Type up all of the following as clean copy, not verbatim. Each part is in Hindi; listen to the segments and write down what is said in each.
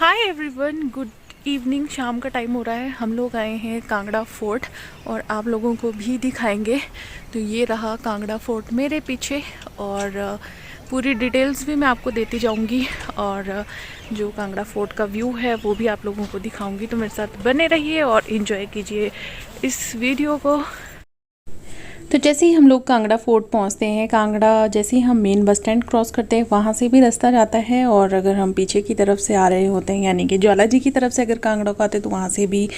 Hi everyone, good evening. शाम का टाइम हो रहा है। हम लोग आए हैं कांगड़ा फोर्ट और आप लोगों को भी दिखाएंगे। तो ये रहा कांगड़ा फोर्ट मेरे पीछे और पूरी डिटेल्स भी मैं आपको देती जाऊंगी और जो कांगड़ा फोर्ट का व्यू है वो भी आप लोगों को दिखाऊंगी। तो मेरे साथ बने रहिए और इन्जॉय कीजिए इस वीडियो को। तो जैसे ही हम लोग कांगड़ा फोर्ट पहुंचते हैं, कांगड़ा जैसे ही हम मेन बस स्टैंड क्रॉस करते हैं वहाँ से भी रास्ता जाता है, और अगर हम पीछे की तरफ से आ रहे होते हैं यानी कि ज्वाला जी की तरफ से अगर कांगड़ा को आते हैं तो वहाँ से भी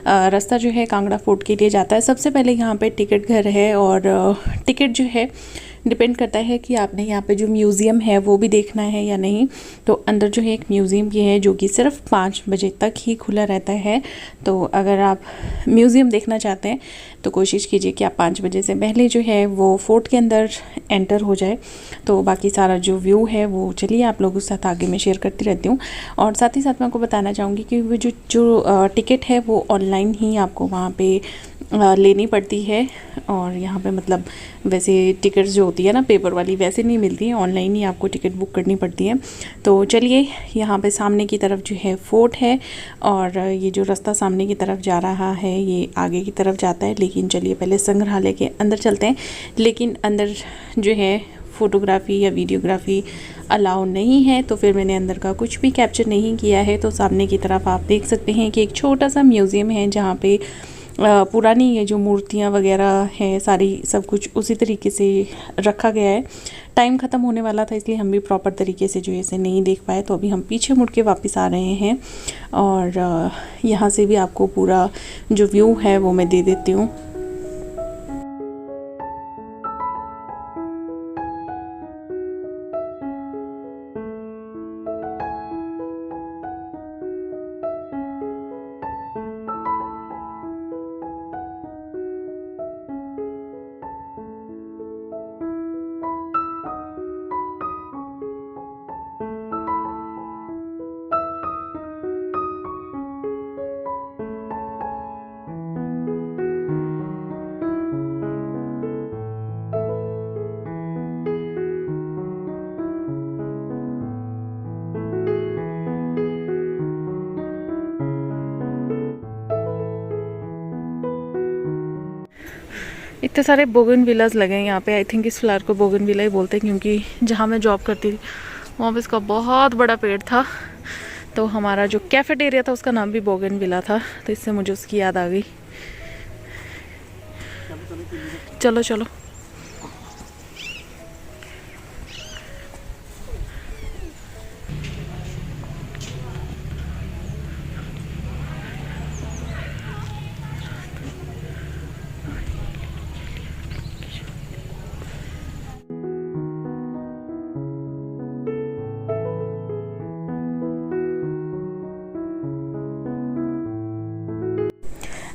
रास्ता जो है कांगड़ा फोर्ट के लिए जाता है। सबसे पहले यहाँ पे टिकट घर है और टिकट जो है डिपेंड करता है कि आपने यहाँ पे जो म्यूज़ियम है वो भी देखना है या नहीं। तो अंदर जो है एक म्यूज़ियम भी है जो कि सिर्फ 5 बजे तक ही खुला रहता है। तो अगर आप म्यूज़ियम देखना चाहते हैं तो कोशिश कीजिए कि आप 5 बजे से पहले जो है वो फोर्ट के अंदर एंटर हो जाए। तो बाकी सारा जो व्यू है वो चलिए आप लोगों के साथ आगे मैं शेयर करती रहती हूँ। और साथ ही साथ मैं आपको बताना चाहूँगी कि वो जो टिकट है वो ऑनलाइन ही आपको वहाँ पे लेनी पड़ती है। और यहाँ पे मतलब वैसे टिकट्स जो होती है ना पेपर वाली वैसे नहीं मिलती है, ऑनलाइन ही आपको टिकट बुक करनी पड़ती है। तो चलिए यहाँ पे सामने की तरफ जो है फोर्ट है और ये जो रास्ता सामने की तरफ जा रहा है ये आगे की तरफ जाता है। लेकिन चलिए पहले संग्रहालय के अंदर चलते हैं। लेकिन अंदर जो है फ़ोटोग्राफ़ी या वीडियोग्राफी अलाउ नहीं है, तो फिर मैंने अंदर का कुछ भी कैप्चर नहीं किया है। तो सामने की तरफ आप देख सकते हैं कि एक छोटा सा म्यूज़ियम है जहाँ पे पुरानी ये जो मूर्तियाँ वगैरह हैं सारी सब कुछ उसी तरीके से रखा गया है। टाइम ख़त्म होने वाला था इसलिए हम भी प्रॉपर तरीके से जो है इसे नहीं देख पाए। तो अभी हम पीछे मुड़ के वापस आ रहे हैं और यहाँ से भी आपको पूरा जो व्यू है वो मैं दे देती हूँ। इतने सारे बोगन विलाज लगे हैं यहाँ पे। आई थिंक इस फ्लावर को बोगन विला ही बोलते हैं क्योंकि जहाँ मैं जॉब करती थी वहाँ पे इसका बहुत बड़ा पेड़ था। तो हमारा जो कैफेटेरिया था उसका नाम भी बोगन विला था, तो इससे मुझे उसकी याद आ गई। चलो चलो।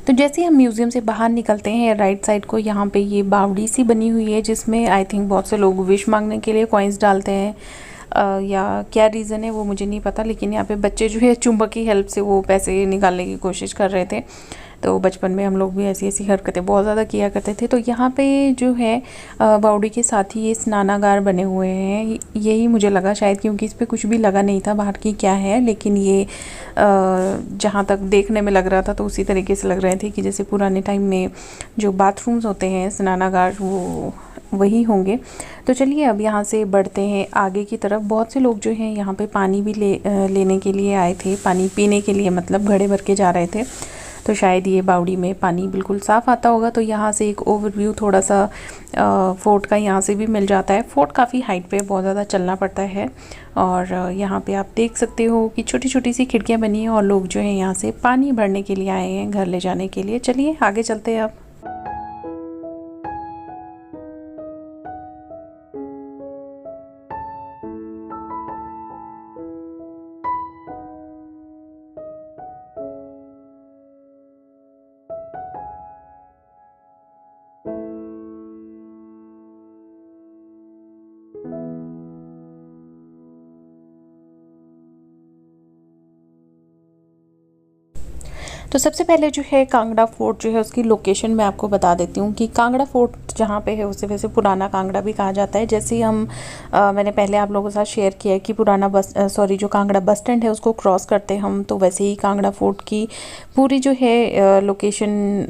तो जैसे ही हम म्यूज़ियम से बाहर निकलते हैं राइट साइड को यहाँ पे ये बावड़ी सी बनी हुई है जिसमें आई थिंक बहुत से लोग विश मांगने के लिए कॉइन्स डालते हैं। या क्या रीज़न है वो मुझे नहीं पता, लेकिन यहाँ पे बच्चे जो है चुंबक की हेल्प से वो पैसे निकालने की कोशिश कर रहे थे। तो बचपन में हम लोग भी ऐसी ऐसी हरकतें बहुत ज़्यादा किया करते थे। तो यहाँ पे जो है बावड़ी के साथ ही ये स्नानागार बने हुए हैं। यही मुझे लगा शायद, क्योंकि इस पर कुछ भी लगा नहीं था बाहर की क्या है, लेकिन ये जहाँ तक देखने में लग रहा था तो उसी तरीके से लग रहे थे कि जैसे पुराने टाइम में जो बाथरूम्स होते हैं स्नानागार वो वही होंगे। तो चलिए अब यहाँ से बढ़ते हैं आगे की तरफ। बहुत से लोग जो हैं यहाँ पे पानी भी लेने के लिए आए थे, पानी पीने के लिए, मतलब घड़े भर के जा रहे थे। तो शायद ये बावड़ी में पानी बिल्कुल साफ़ आता होगा। तो यहाँ से एक ओवरव्यू थोड़ा सा फोर्ट का यहाँ से भी मिल जाता है। फोर्ट काफ़ी हाइट पे, बहुत ज़्यादा चलना पड़ता है। और यहाँ पे आप देख सकते हो कि छोटी छोटी सी खिड़कियाँ बनी हैं और लोग जो हैं यहाँ से पानी भरने के लिए आए हैं घर ले जाने के लिए। चलिए आगे चलते हैं अब। तो सबसे पहले जो है कांगड़ा फोर्ट जो है उसकी लोकेशन मैं आपको बता देती हूँ कि कांगड़ा फोर्ट जहाँ पे है उसे वैसे पुराना कांगड़ा भी कहा जाता है। जैसे ही मैंने पहले आप लोगों के साथ शेयर किया है कि पुराना जो कांगड़ा बस स्टैंड है उसको क्रॉस करते हैं हम, तो वैसे ही कांगड़ा फोर्ट की पूरी जो है लोकेशन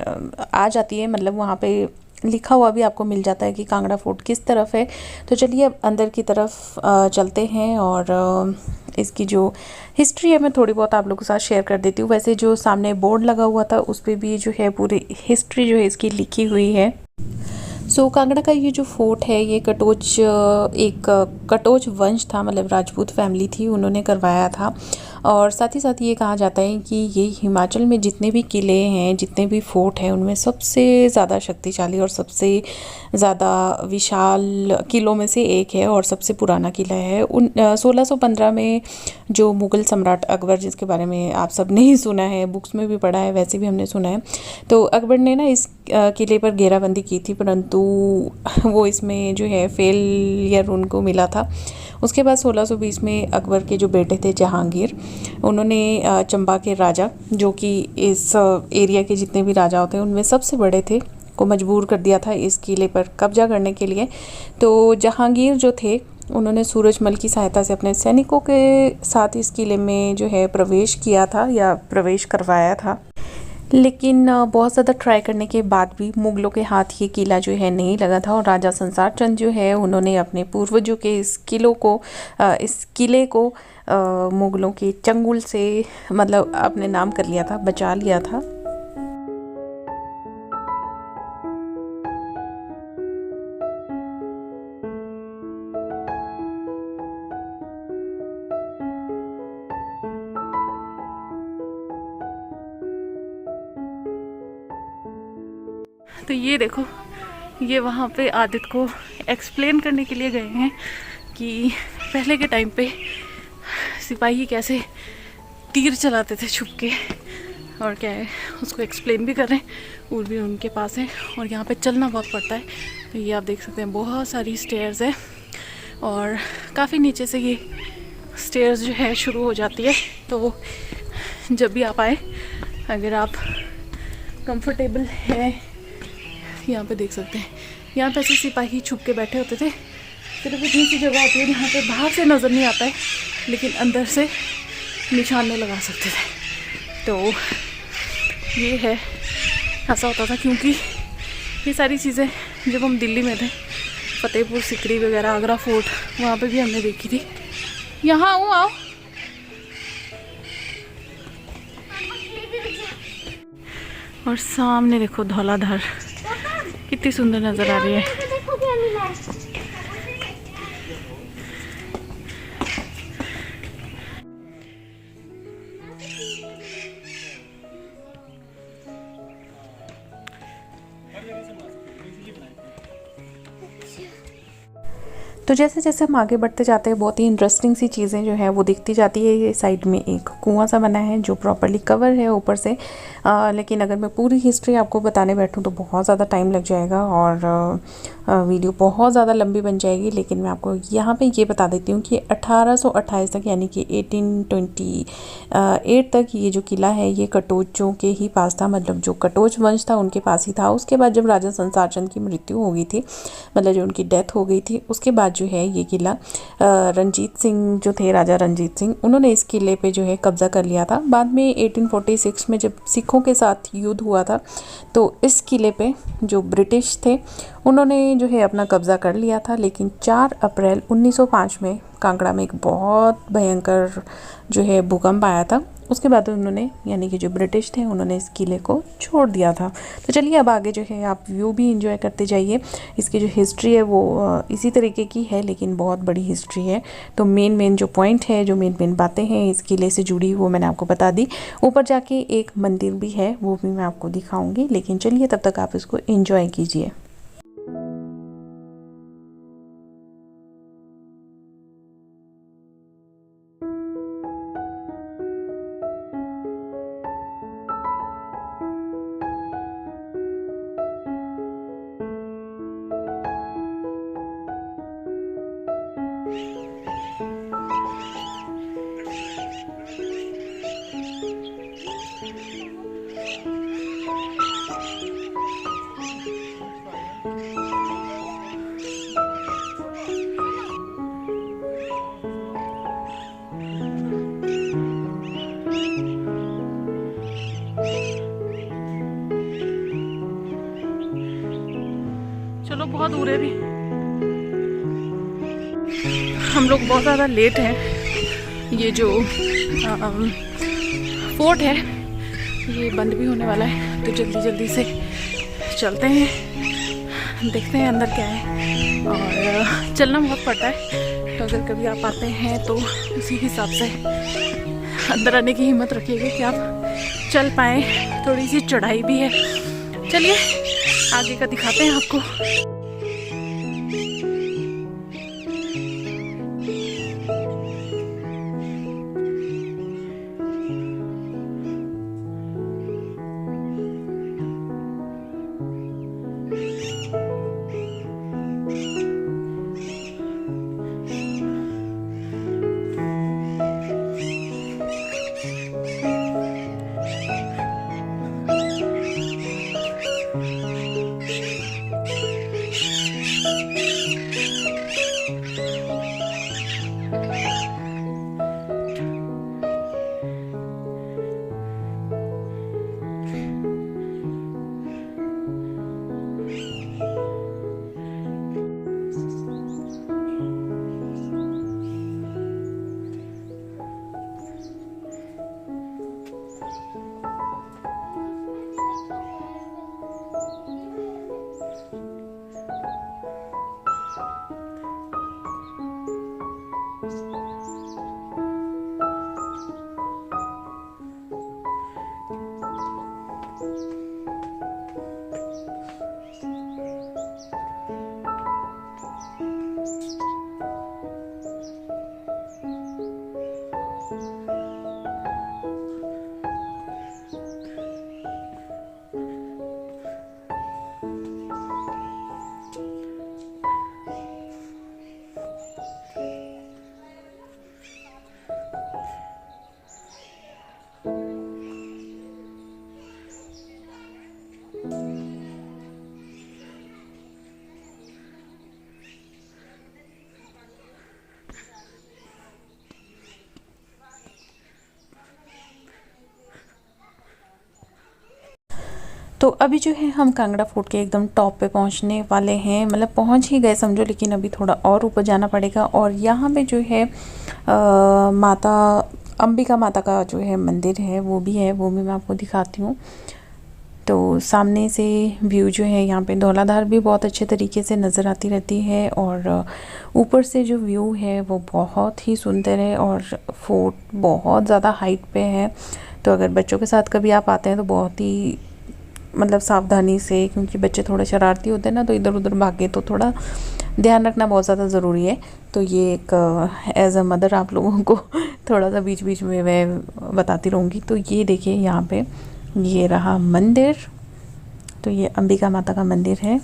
आ जाती है, मतलब वहाँ पे लिखा हुआ भी आपको मिल जाता है कि कांगड़ा फोर्ट किस तरफ है। तो चलिए अब अंदर की तरफ चलते हैं और इसकी जो हिस्ट्री है मैं थोड़ी बहुत आप लोगों के साथ शेयर कर देती हूँ। वैसे जो सामने बोर्ड लगा हुआ था उस पर भी जो है पूरी हिस्ट्री जो है इसकी लिखी हुई है। कांगड़ा का ये जो फोर्ट है ये एक कटोच वंश था, मतलब राजपूत फैमिली थी, उन्होंने करवाया था। और साथ ही साथ ये कहा जाता है कि ये हिमाचल में जितने भी किले हैं, जितने भी फोर्ट हैं, उनमें सबसे ज़्यादा शक्तिशाली और सबसे ज़्यादा विशाल किलों में से एक है और सबसे पुराना किला है। 1615 में जो मुग़ल सम्राट अकबर, जिसके बारे में आप सब ने ही सुना है, बुक्स में भी पढ़ा है, वैसे भी हमने सुना है, तो अकबर ने ना इस किले पर घेराबंदी की थी, परंतु वो इसमें जो है फेलियर उनको मिला था। उसके बाद 1620 में अकबर के जो बेटे थे जहांगीर, उन्होंने चंबा के राजा, जो कि इस एरिया के जितने भी राजा होते हैं उनमें सबसे बड़े थे, को मजबूर कर दिया था इस किले पर कब्जा करने के लिए। तो जहांगीर जो थे उन्होंने सूरजमल की सहायता से अपने सैनिकों के साथ इस किले में जो है प्रवेश किया था या प्रवेश करवाया था, लेकिन बहुत ज़्यादा ट्राई करने के बाद भी मुग़लों के हाथ ये किला जो है नहीं लगा था और राजा संसार चंद जो है उन्होंने अपने पूर्वजों के इस किले को मुग़लों के चंगुल से मतलब अपने नाम कर लिया था, बचा लिया था। तो ये देखो, ये वहाँ पे आदित्य को एक्सप्लेन करने के लिए गए हैं कि पहले के टाइम पे सिपाही कैसे तीर चलाते थे छुप के, और क्या है उसको एक्सप्लेन भी कर रहे हैं। और भी उनके पास है और यहाँ पे चलना बहुत पड़ता है। तो ये आप देख सकते हैं बहुत सारी स्टेयर्स है और काफ़ी नीचे से ये स्टेयर्स जो है शुरू हो जाती है। तो जब भी आप आए, अगर आप कंफर्टेबल है, यहाँ पे देख सकते हैं, यहाँ पे ऐसे सिपाही छुप के बैठे होते थे। सिर्फ इतनी सी जगह होती है जहाँ पे बाहर से नज़र नहीं आता है, लेकिन अंदर से निशाने लगा सकते थे। तो ये है, ऐसा होता था क्योंकि ये सारी चीज़ें जब हम दिल्ली में थे, फतेहपुर सिकरी वगैरह, आगरा फोर्ट, वहाँ पे भी हमने देखी थी। यहाँ हूँ, आओ। और सामने देखो धौलाधार कितनी सुंदर नज़र आ रही है। तो जैसे जैसे हम आगे बढ़ते जाते हैं बहुत ही इंटरेस्टिंग सी चीज़ें जो हैं वो दिखती जाती है। ये साइड में एक कुआं सा बना है जो प्रॉपर्ली कवर है ऊपर से, लेकिन अगर मैं पूरी हिस्ट्री आपको बताने बैठूं तो बहुत ज़्यादा टाइम लग जाएगा और वीडियो बहुत ज़्यादा लंबी बन जाएगी। लेकिन मैं आपको यहाँ पे ये बता देती हूँ कि 1828 तक, यानी कि 1828 तक ये जो किला है ये कटोचों के ही पास था, मतलब जो कटोच वंश था उनके पास ही था। उसके बाद जब राजा संसार चंद की मृत्यु हो गई थी, मतलब जो उनकी डेथ हो गई थी, उसके बाद जो है ये किला रंजीत सिंह जो थे, राजा रंजीत सिंह, उन्होंने इस किले पे जो है कब्ज़ा कर लिया था। बाद में 1846 में जब सिखों के साथ युद्ध हुआ था तो इस किले पे जो ब्रिटिश थे उन्होंने जो है अपना कब्ज़ा कर लिया था। लेकिन 4 अप्रैल 1905 में कांगड़ा में एक बहुत भयंकर जो है भूकंप आया था। उसके बाद उन्होंने, यानी कि जो ब्रिटिश थे, उन्होंने इस किले को छोड़ दिया था। तो चलिए अब आगे जो है आप व्यू भी इंजॉय करते जाइए। इसकी जो हिस्ट्री है वो इसी तरीके की है, लेकिन बहुत बड़ी हिस्ट्री है। तो मेन जो पॉइंट है, जो मेन बातें हैं इस किले से जुड़ी, वो मैंने आपको बता दी। ऊपर जाके एक मंदिर भी है, वो भी मैं आपको दिखाऊंगी। लेकिन चलिए तब तक आप इसको एंजॉय कीजिए। बहुत दूर है अभी। हम लोग बहुत ज़्यादा लेट हैं। ये जो फोर्ट है ये बंद भी होने वाला है, तो जल्दी जल्दी से चलते हैं, देखते हैं अंदर क्या है। और चलना बहुत पड़ता है, तो अगर कभी आप आते हैं तो उसी हिसाब से अंदर आने की हिम्मत रखिएगा कि आप चल पाएँ। थोड़ी सी चढ़ाई भी है। चलिए आगे का दिखाते हैं आपको। तो अभी जो है हम कांगड़ा फोर्ट के एकदम टॉप पे पहुंचने वाले हैं, मतलब पहुंच ही गए समझो, लेकिन अभी थोड़ा और ऊपर जाना पड़ेगा। और यहाँ पे जो है माता अंबिका माता का जो है मंदिर है वो भी है, वो भी मैं आपको दिखाती हूँ। तो सामने से व्यू जो है यहाँ पे धौलाधार भी बहुत अच्छे तरीके से नज़र आती रहती है, और ऊपर से जो व्यू है वो बहुत ही सुंदर है, और फोर्ट बहुत ज़्यादा हाइट पे है। तो अगर बच्चों के साथ कभी आप आते हैं तो बहुत ही मतलब सावधानी से, क्योंकि बच्चे थोड़े शरारती होते हैं ना, तो इधर उधर भागे तो थोड़ा ध्यान रखना बहुत ज़्यादा ज़रूरी है। तो ये एक एज अ मदर आप लोगों को थोड़ा सा बीच बीच में मैं बताती रहूँगी। तो ये देखिए यहाँ पे ये रहा मंदिर, तो ये अंबिका माता का मंदिर है।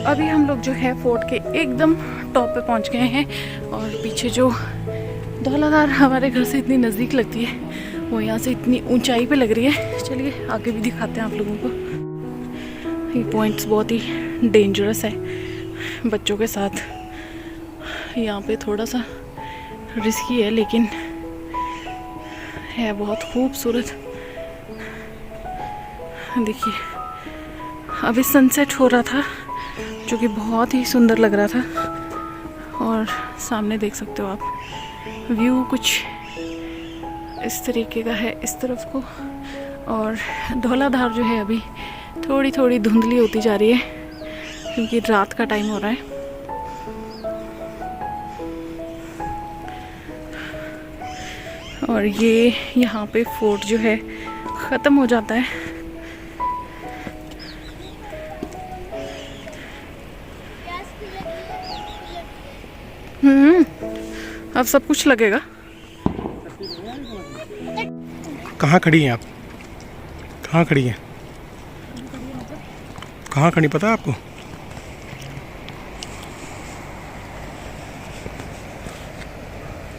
अभी हम लोग जो है फोर्ट के एकदम टॉप पे पहुंच गए हैं और पीछे जो धौलाधार हमारे घर से इतनी नज़दीक लगती है वो यहाँ से इतनी ऊंचाई पे लग रही है। चलिए आगे भी दिखाते हैं आप लोगों को। ये पॉइंट्स बहुत ही डेंजरस है बच्चों के साथ। यहाँ पे थोड़ा सा रिस्की है लेकिन है बहुत खूबसूरत। देखिए अभी सनसेट हो रहा था जो कि बहुत ही सुंदर लग रहा था और सामने देख सकते हो आप व्यू कुछ इस तरीके का है इस तरफ को। और धौलाधार जो है अभी थोड़ी थोड़ी धुंधली होती जा रही है क्योंकि रात का टाइम हो रहा है। और ये यहाँ पे फोर्ट जो है ख़त्म हो जाता है। अब सब कुछ लगेगा। कहाँ खड़ी हैं आप? कहाँ खड़ी हैं? कहाँ खड़ी पता है आपको?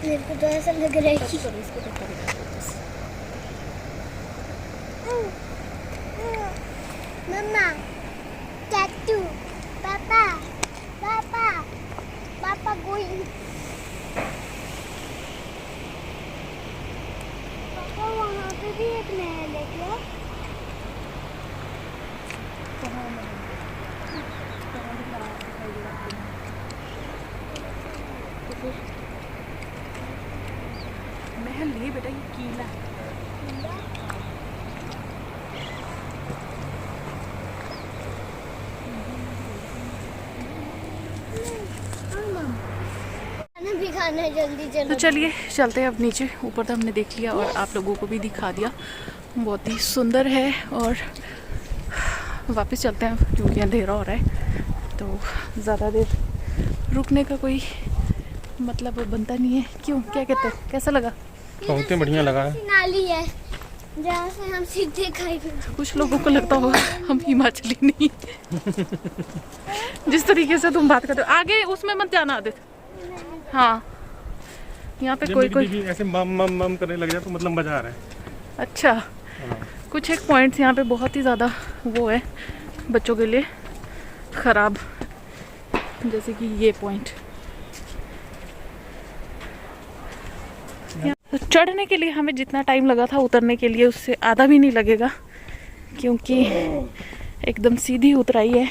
मेरे को तो ऐसा लग रहा है कि मम्मा टैटू पापा पापा पापा गोइंग पापा वहाँ पे भी एक महल है क्या? महल नहीं बेटा ये किला है। खाना भी खाना है जल्दी चलो। तो चलिए चलते हैं अब नीचे। ऊपर तो हमने देख लिया और आप लोगों को भी दिखा दिया, बहुत ही सुंदर है। और वापस चलते हैं क्योंकि अंधेरा हो रहा है तो ज़्यादा देर रुकने का कोई मतलब बनता नहीं है। क्यों, क्या कहते हैं, कैसा लगा? बहुत ही बढ़िया लगा है। नाली है जहाँ से हम सीधे खाएंगे। कुछ लोगों को लगता होगा हम हिमाचली नहीं जिस तरीके से तुम बात करते हो। आगे उसमें मत जाना आदित। हाँ यहाँ पे कोई कोई ऐसे मम मम मम करने लग जाए तो मतलब मजा आ रहा है। अच्छा कुछ एक पॉइंट्स यहाँ पे बहुत ही ज़्यादा वो है बच्चों के लिए ख़राब, जैसे कि ये पॉइंट। तो चढ़ने के लिए हमें जितना टाइम लगा था उतरने के लिए उससे आधा भी नहीं लगेगा क्योंकि एकदम सीधी उतराई है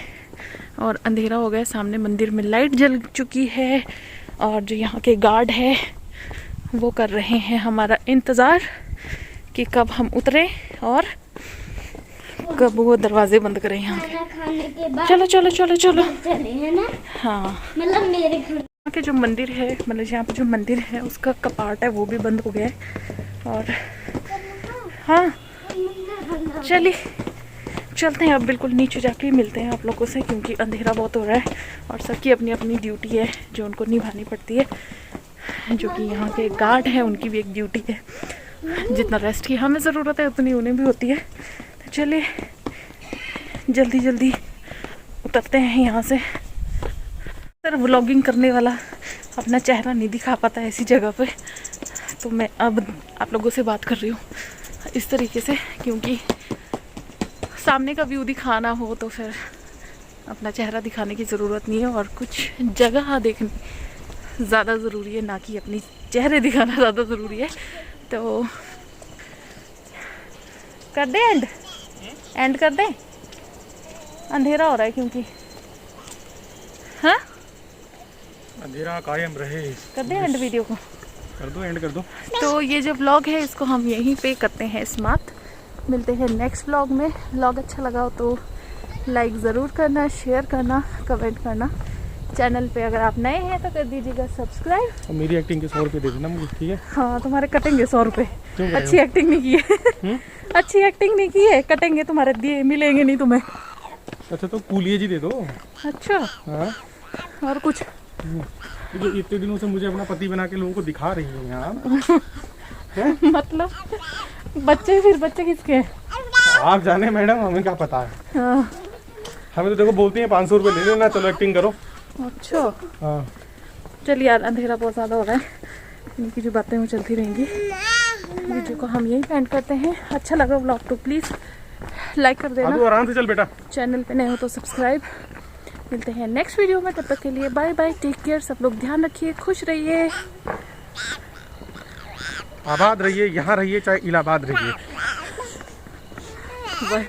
और अंधेरा हो गया। सामने मंदिर में लाइट जल चुकी है और जो यहाँ के गार्ड है वो कर रहे हैं हमारा इंतज़ार कि कब हम उतरें और कब वो दरवाजे बंद करें यहाँ के। चलो चलो चलो चलो चले है ना। हाँ मतलब मेरे घर यहाँ के जो मंदिर है, मतलब यहाँ पे जो मंदिर है उसका कपाट है वो भी बंद हो गया है। और हाँ चलिए चलते हैं अब बिल्कुल नीचे जाके मिलते हैं आप लोगों से क्योंकि अंधेरा बहुत हो रहा है और सबकी अपनी अपनी ड्यूटी है जो उनको निभानी पड़ती है। जो कि यहाँ के गार्ड हैं उनकी भी एक ड्यूटी है, जितना रेस्ट की हमें ज़रूरत है उतनी उन्हें भी होती है। तो चलिए जल्दी जल्दी उतरते हैं यहाँ से। सर व्लॉगिंग करने वाला अपना चेहरा नहीं दिखा पाता ऐसी जगह पे, तो मैं अब आप लोगों से बात कर रही हूँ इस तरीके से क्योंकि सामने का व्यू दिखाना हो तो फिर अपना चेहरा दिखाने की ज़रूरत नहीं है और कुछ जगह देखनी ज़्यादा ज़रूरी है, ना कि अपनी चेहरे दिखाना ज़्यादा ज़रूरी है। तो कर दे एंड कर दे, अंधेरा हो रहा है क्योंकि। हाँ अंधेरा कायम रहे। कर दे एंड वीडियो को, कर दो एंड कर दो। तो ये जो व्लॉग है इसको हम यहीं पे करते हैं समाप्त। मिलते हैं नेक्स्ट व्लॉग में। व्लॉग अच्छा लगा हो तो लाइक ज़रूर करना, शेयर करना, कमेंट करना। चैनल पे अगर आप नए हैं तो कर दीजिएगा सब्सक्राइब। और मेरी एक्टिंग के 100 रुपये दे देना मुझे, ठीक है? हाँ तुम्हारे कटेंगे 100 रुपये। क्यों अच्छी एक्टिंग नहीं की है अच्छी एक्टिंग नहीं की है, कटेंगे तुम्हारे, दिए मिलेंगे नहीं तुम्हें। अच्छा तो कूलिए जी दे दो। अच्छा हाँ और कुछ? ये इतने दिनों से मुझे अपना पति बना के लोगों को दिखा रही है यहाँ। मतलब बच्चे, फिर बच्चे किसके हैं? आप जाने मैडम, हमें क्या पता है। हाँ हमें तो देखो बोलती हैं 500 रुपये ले लेना, चलो एक्टिंग करो। अच्छा हाँ चलिए यार, अंधेरा बहुत ज़्यादा हो रहा है, इनकी जो बातें वो चलती रहेंगी। वीडियो को हम यहीं एंड करते हैं। अच्छा लगा व्लॉग तो प्लीज़ लाइक कर देना, तू आराम से चल बेटा। चैनल पे नए हो तो सब्सक्राइब। मिलते हैं नेक्स्ट वीडियो में, तब तक के लिए बाय बाय, टेक केयर। सब लोग ध्यान रखिए, खुश रहिए, आबाद रहिए, यहाँ रहिए चाहे इलाहाबाद रहिए। बाय।